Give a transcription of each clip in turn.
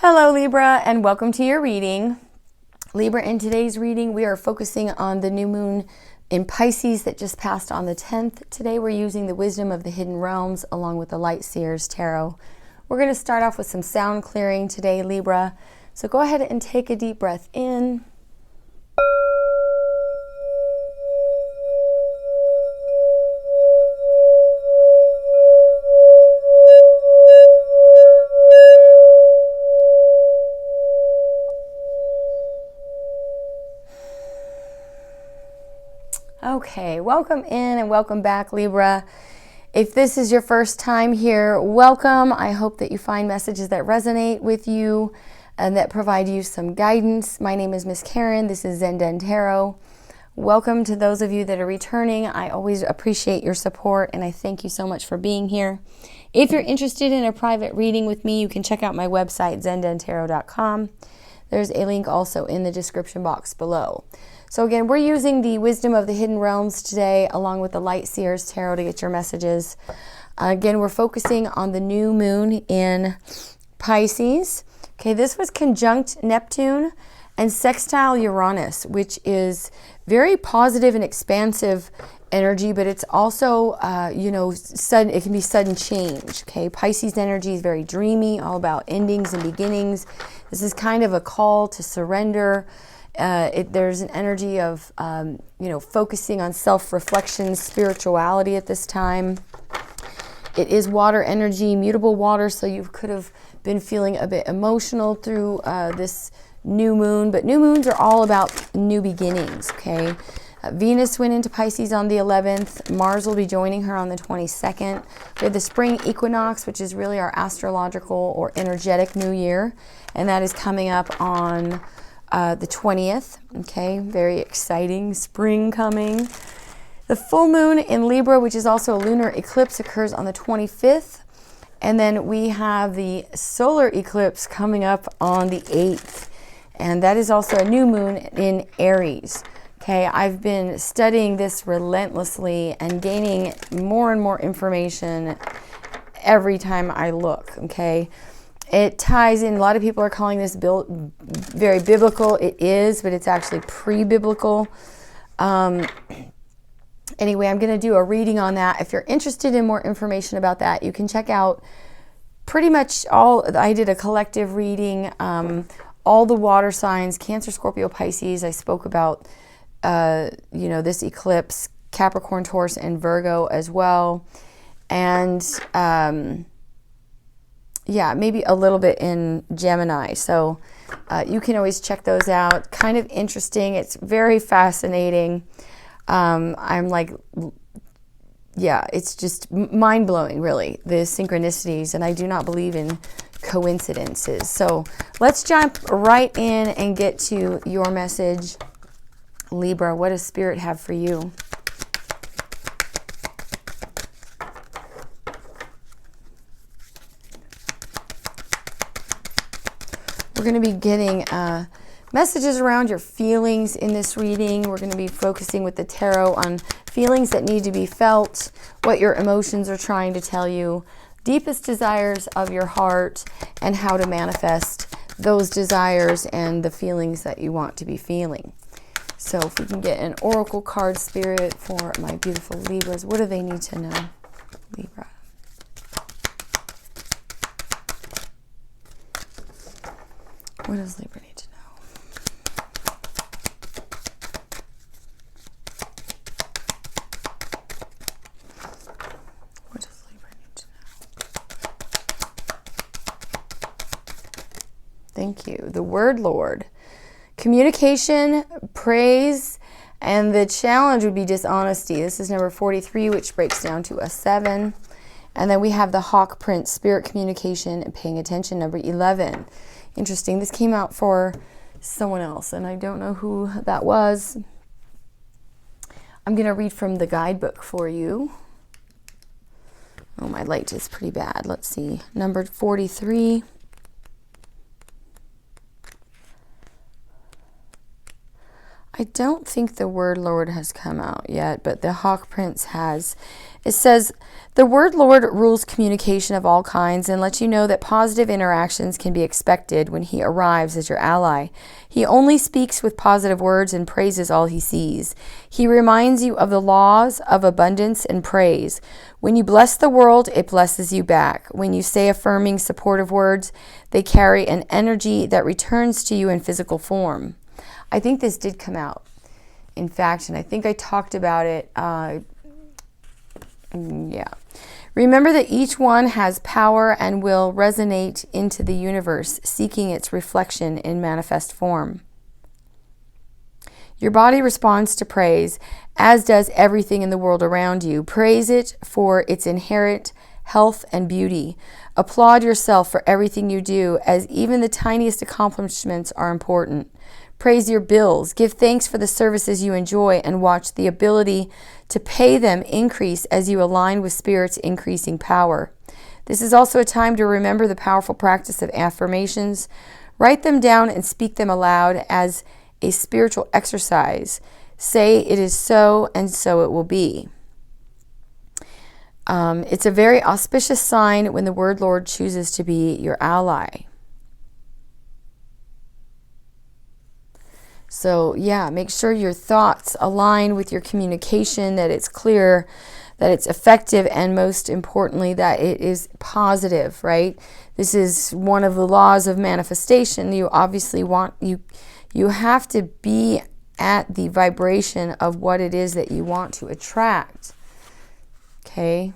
Hello Libra, and welcome to your reading. Libra, in today's reading we are focusing on the new moon in Pisces that just passed on the 10th. Today we're using the wisdom of the hidden realms along with the Light Seers Tarot. We're going to start off with some sound clearing today, Libra. So go ahead and take a deep breath in. Okay, welcome in and welcome back, Libra. If this is your first time here, welcome. I hope that you find messages that resonate with you and that provide you some guidance. My name is Miss Karen. This is Zen Den Tarot. Welcome to those of you that are returning. I always appreciate your support and I thank you so much for being here. If you're interested in a private reading with me, you can check out my website, zendentarot.com. There's a link also in the description box below. So again, we're using the wisdom of the hidden realms today along with the Light Seers Tarot to get your messages. Again, we're focusing on the new moon in Pisces. Okay, this was conjunct Neptune and sextile Uranus, which is very positive and expansive energy, but it's also, sudden. It can be sudden change. Okay, Pisces energy is very dreamy, all about endings and beginnings. This is kind of a call to surrender. There's an energy of, focusing on self-reflection, spirituality at this time. It is water energy, mutable water, so you could have been feeling a bit emotional through this new moon. But new moons are all about new beginnings, okay? Venus went into Pisces on the 11th. Mars will be joining her on the 22nd. We have the spring equinox, which is really our astrological or energetic new year, and that is coming up on the 20th. Okay, very exciting, spring coming. The full moon in Libra, which is also a lunar eclipse, occurs on the 25th. And then we have the solar eclipse coming up on the 8th. And that is also a new moon in Aries. Okay, I've been studying this relentlessly and gaining more and more information every time I look, okay? It ties in, a lot of people are calling this very biblical. It is, but it's actually pre-biblical. Anyway, I'm going to do a reading on that. If you're interested in more information about that, you can check out pretty much I did a collective reading, all the water signs, Cancer, Scorpio, Pisces. I spoke about, this eclipse, Capricorn, Taurus, and Virgo as well. And, maybe a little bit in Gemini. So you can always check those out. Kind of interesting. It's very fascinating. It's just mind-blowing, really, the synchronicities. And I do not believe in coincidences. So let's jump right in and get to your message. Libra, what does Spirit have for you? We're going to be getting messages around your feelings in this reading. We're going to be focusing with the tarot on feelings that need to be felt, what your emotions are trying to tell you, deepest desires of your heart, and how to manifest those desires and the feelings that you want to be feeling. So if we can get an oracle card, Spirit, for my beautiful Libras, what do they need to know, Libra? What does Libra need to know? What does Libra need to know? Thank you. The word Lord. Communication, praise, and the challenge would be dishonesty. This is number 43, which breaks down to a 7. And then we have the Hawk Prince, spirit communication and paying attention, number 11. Interesting. This came out for someone else, and I don't know who that was. I'm going to read from the guidebook for you. Oh, my light is pretty bad. Let's see. Number 43. I don't think the word Lord has come out yet, but the Hawk Prince has. It says, the word Lord rules communication of all kinds and lets you know that positive interactions can be expected when he arrives as your ally. He only speaks with positive words and praises all he sees. He reminds you of the laws of abundance and praise. When you bless the world, it blesses you back. When you say affirming, supportive words, they carry an energy that returns to you in physical form. I think this did come out, in fact, and I think I talked about it. Yeah. Remember that each one has power and will resonate into the universe, seeking its reflection in manifest form. Your body responds to praise, as does everything in the world around you. Praise it for its inherent health and beauty. Applaud yourself for everything you do, as even the tiniest accomplishments are important. Praise your bills. Give thanks for the services you enjoy and watch the ability to pay them increase as you align with Spirit's increasing power. This is also a time to remember the powerful practice of affirmations. Write them down and speak them aloud as a spiritual exercise. Say it is so and so it will be. It's a very auspicious sign when the word Lord chooses to be your ally. So yeah, make sure your thoughts align with your communication, that it's clear, that it's effective, and most importantly, that it is positive, right? This is one of the laws of manifestation. You obviously you have to be at the vibration of what it is that you want to attract. Okay?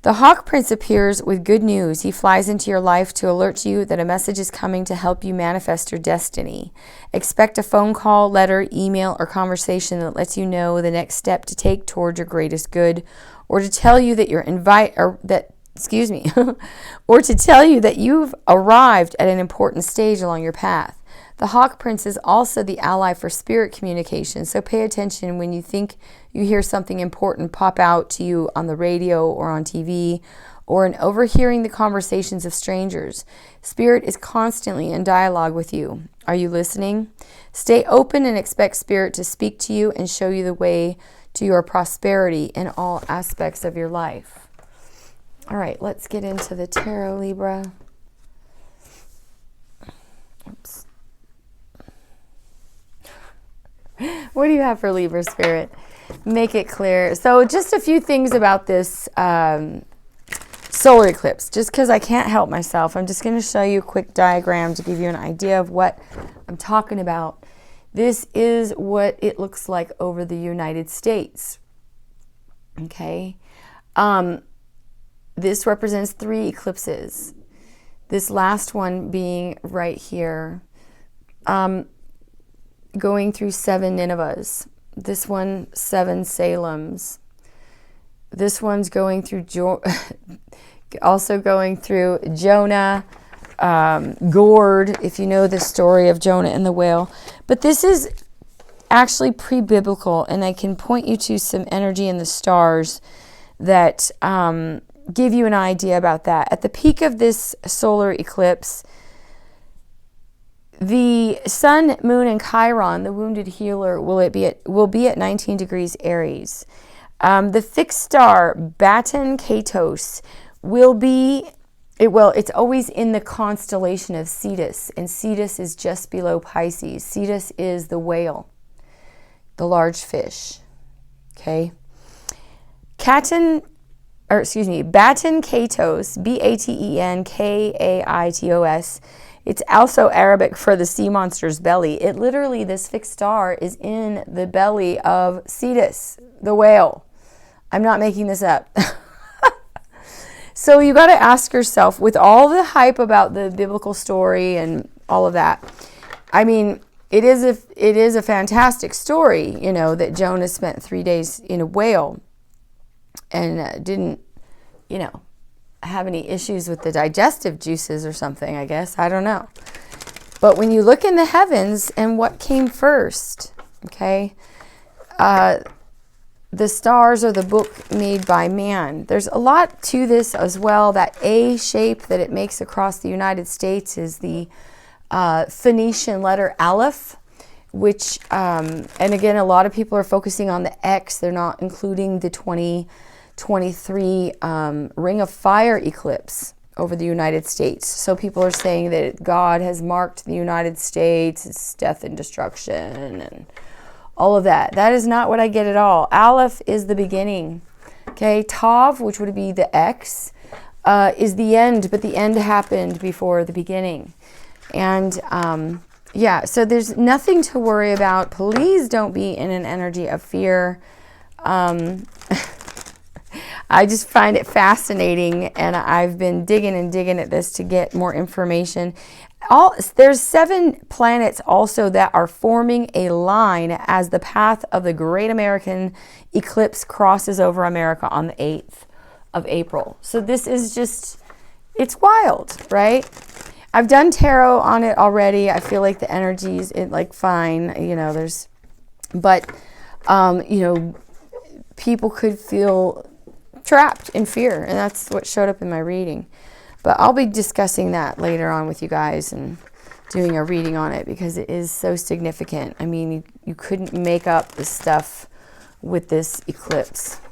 The Hawk Prince appears with good news. He flies into your life to alert you that a message is coming to help you manifest your destiny. Expect a phone call, letter, email, or conversation that lets you know the next step to take toward your greatest good, or to tell you that or to tell you that you've arrived at an important stage along your path. The Hawk Prince is also the ally for spirit communication, so pay attention when you think you hear something important pop out to you on the radio or on TV, or in overhearing the conversations of strangers. Spirit is constantly in dialogue with you. Are you listening? Stay open and expect Spirit to speak to you and show you the way to your prosperity in all aspects of your life. All right, let's get into the tarot, Libra. Oops. What do you have for Libra Spirit? Make it clear. So just a few things about this solar eclipse, just because I can't help myself. I'm just going to show you a quick diagram to give you an idea of what I'm talking about. This is what it looks like over the United States. Okay. This represents 3 eclipses. This last one being right here. Going through 7 Ninevehs. This one, 7 Salems. This one's going through, also going through Jonah, Gourd, if you know the story of Jonah and the whale. But this is actually pre-biblical, and I can point you to some energy in the stars that give you an idea about that. At the peak of this solar eclipse, the sun, moon, and Chiron, the wounded healer, will be at 19 degrees Aries. The fixed star Baton Katos it's always in the constellation of Cetus, and Cetus is just below Pisces. Cetus is the whale, the large fish. Okay. Baton Katos, Batenkaitos. It's also Arabic for the sea monster's belly. This fixed star is in the belly of Cetus, the whale. I'm not making this up. So you got to ask yourself, with all the hype about the biblical story and all of that, I mean, it is a fantastic story, that Jonah spent 3 days in a whale and didn't, have any issues with the digestive juices or something, I guess. I don't know. But when you look in the heavens and what came first, okay, the stars are the book made by man. There's a lot to this as well. That A shape that it makes across the United States is the Phoenician letter Aleph, which, and again, a lot of people are focusing on the X. They're not including the 2023 Ring of Fire eclipse over the United States. So people are saying that God has marked the United States, it's death and destruction and all of that. That is not what I get at all. Aleph is the beginning. Okay, Tav, which would be the X, is the end, but the end happened before the beginning. And yeah, so there's nothing to worry about. Please don't be in an energy of fear. I just find it fascinating, and I've been digging and digging at this to get more information. There's 7 planets also that are forming a line as the path of the Great American Eclipse crosses over America on the 8th of April. So this is just, it's wild, right? I've done tarot on it already. I feel like the energy's fine, you know, but you know, people could feel trapped in fear, and that's what showed up in my reading. But I'll be discussing that later on with you guys and doing a reading on it because it is so significant. I mean, you couldn't make up this stuff with this eclipse,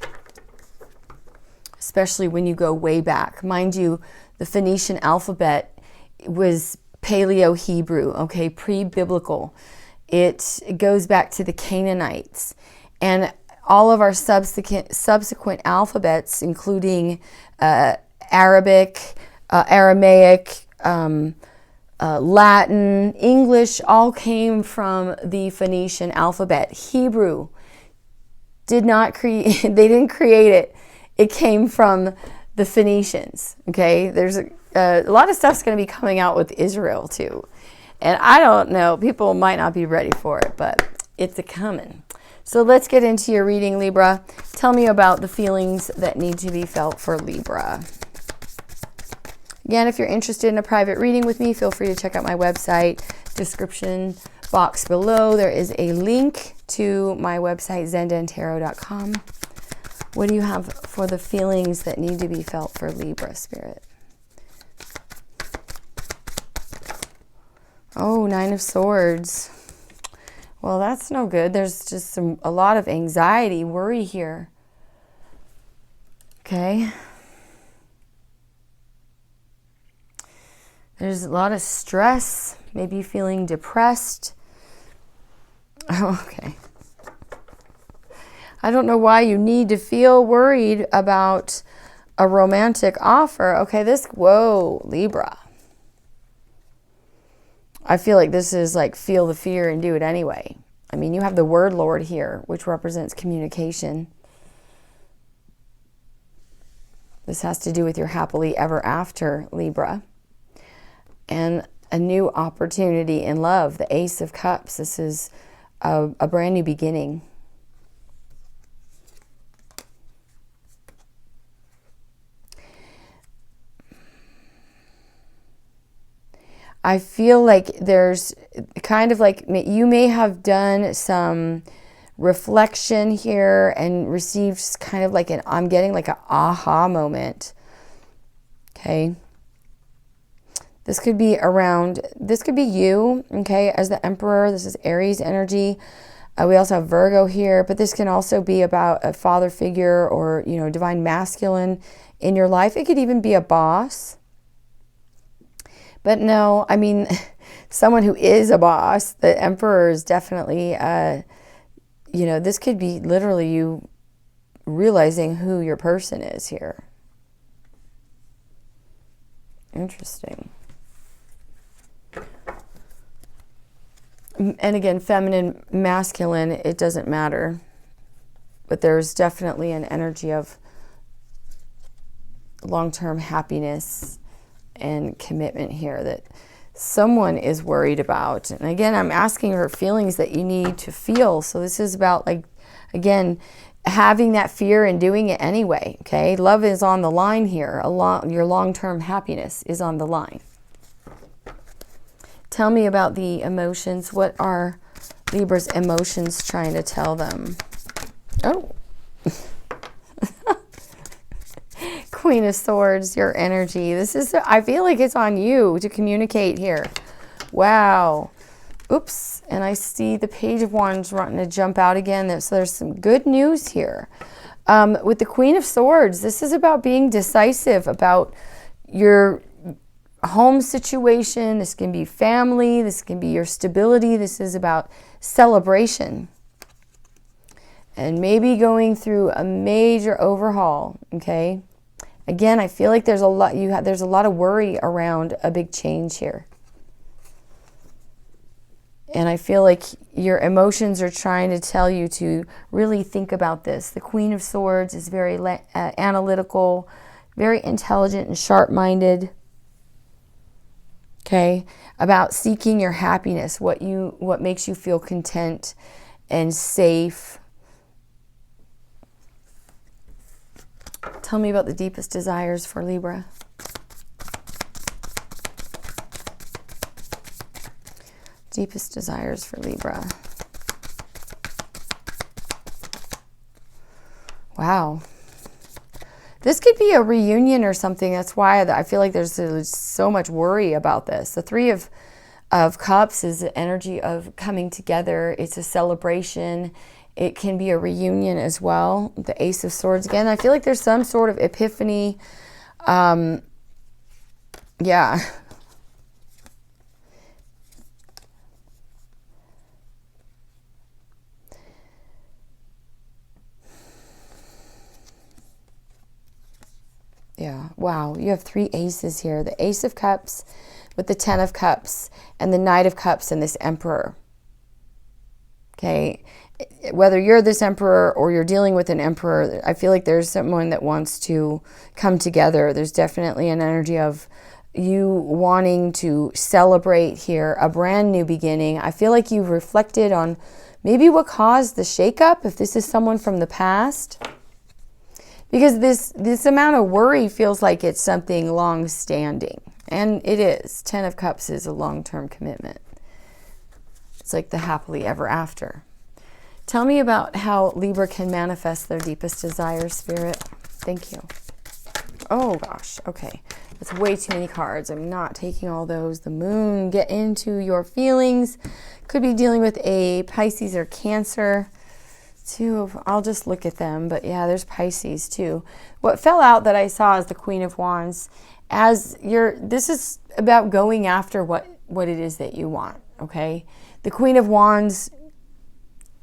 especially when you go way back. Mind you, the Phoenician alphabet was Paleo-Hebrew, okay, pre-biblical. It goes back to the Canaanites. And all of our subsequent alphabets, including Arabic, Aramaic, Latin, English, all came from the Phoenician alphabet. Hebrew did not create, they didn't create it. It came from the Phoenicians, okay? There's a lot of stuff's going to be coming out with Israel too. And I don't know, people might not be ready for it, but it's a coming. So let's get into your reading, Libra. Tell me about the feelings that need to be felt for Libra. Again, if you're interested in a private reading with me, feel free to check out my website, description box below. There is a link to my website, ZenDenTarot.com. What do you have for the feelings that need to be felt for Libra, Spirit? Oh, 9 of Swords. Well, that's no good. There's just a lot of anxiety, worry here. Okay. There's a lot of stress, maybe feeling depressed. Oh, okay. I don't know why you need to feel worried about a romantic offer. Okay, whoa, Libra. I feel like this is like feel the fear and do it anyway. I mean, you have the Word Lord here, which represents communication. This has to do with your happily ever after, Libra. And a new opportunity in love, the Ace of Cups. This is a brand new beginning. I feel like there's kind of like you may have done some reflection here and received kind of like I'm getting like an aha moment. Okay. This could be you, okay, as the Emperor. This is Aries energy. We also have Virgo here, but this can also be about a father figure or, you know, divine masculine in your life. It could even be a boss. But no, I mean, someone who is a boss, the Emperor is definitely, you know, this could be literally you realizing who your person is here. Interesting. And again, feminine, masculine, it doesn't matter. But there's definitely an energy of long-term happiness and commitment here that someone is worried about. And again, I'm asking for feelings that you need to feel. So this is about, like, again, having that fear and doing it anyway, okay? Love is on the line here. Your long-term happiness is on the line. Tell me about the emotions. What are Libra's emotions trying to tell them? Oh. Queen of Swords, your energy. This is, I feel like it's on you to communicate here. Wow. Oops, and I see the Page of Wands wanting to jump out again. So there's some good news here. With the Queen of Swords, this is about being decisive about your home situation. This can be family. This can be your stability. This is about celebration. And maybe going through a major overhaul, okay? Again, I feel like there's a lot there's a lot of worry around a big change here. And I feel like your emotions are trying to tell you to really think about this. The Queen of Swords is very analytical, very intelligent and sharp-minded. Okay? About seeking your happiness, what makes you feel content and safe. Tell me about the deepest desires for Libra. Deepest desires for Libra. Wow. This could be a reunion or something. That's why I feel like there's so much worry about this. The Three of Cups is the energy of coming together. It's a celebration. It can be a reunion as well. The Ace of Swords again. I feel like there's some sort of epiphany. Yeah. Yeah, wow, you have 3 aces here. The Ace of Cups with the 10 of Cups and the Knight of Cups and this Emperor. Okay, whether you're this Emperor or you're dealing with an Emperor, I feel like there's someone that wants to come together. There's definitely an energy of you wanting to celebrate here, a brand new beginning. I feel like you've reflected on maybe what caused the shakeup, if this is someone from the past. Because this amount of worry feels like it's something long-standing. And it is. 10 of Cups is a long-term commitment. It's like the happily ever after. Tell me about how Libra can manifest their deepest desires, Spirit. Thank you. Oh, gosh. Okay. That's way too many cards. I'm not taking all those. The Moon. Get into your feelings. Could be dealing with a Pisces or Cancer. I'll just look at them, but yeah, there's Pisces too. What fell out that I saw is the Queen of Wands. This is about going after what it is that you want, okay? The Queen of Wands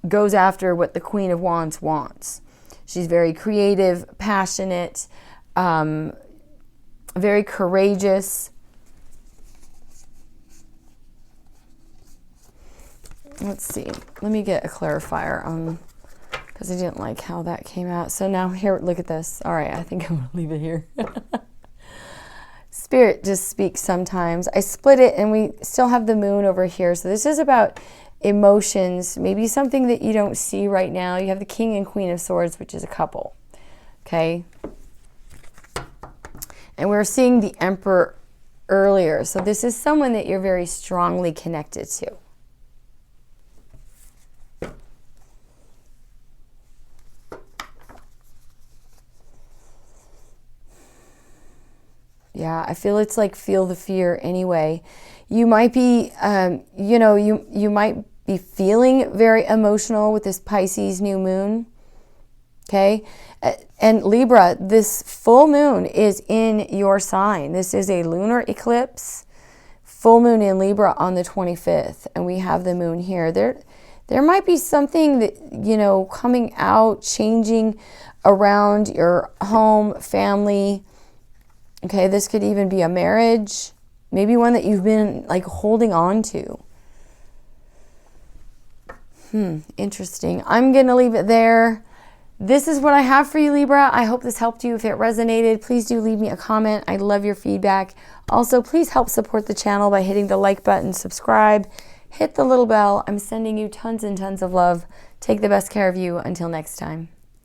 goes after what the Queen of Wands wants. She's very creative, passionate, very courageous. Let's see. Let me get a clarifier on, because I didn't like how that came out. So now here, look at this. All right, I think I'm going to leave it here. Spirit just speaks sometimes. I split it and we still have the Moon over here. So this is about emotions, maybe something that you don't see right now. You have the King and Queen of Swords, which is a couple. Okay. And we were seeing the Emperor earlier. So this is someone that you're very strongly connected to. Yeah, I feel it's like feel the fear anyway. You might be, you might be feeling very emotional with this Pisces new moon. Okay. And Libra, this full moon is in your sign. This is a lunar eclipse, full moon in Libra on the 25th. And we have the moon here. There might be something that, coming out, changing around your home, family. Okay, this could even be a marriage, maybe one that you've been like holding on to. Interesting. I'm going to leave it there. This is what I have for you, Libra. I hope this helped you. If it resonated, please do leave me a comment. I love your feedback. Also, please help support the channel by hitting the like button, subscribe, hit the little bell. I'm sending you tons and tons of love. Take the best care of you. Until next time.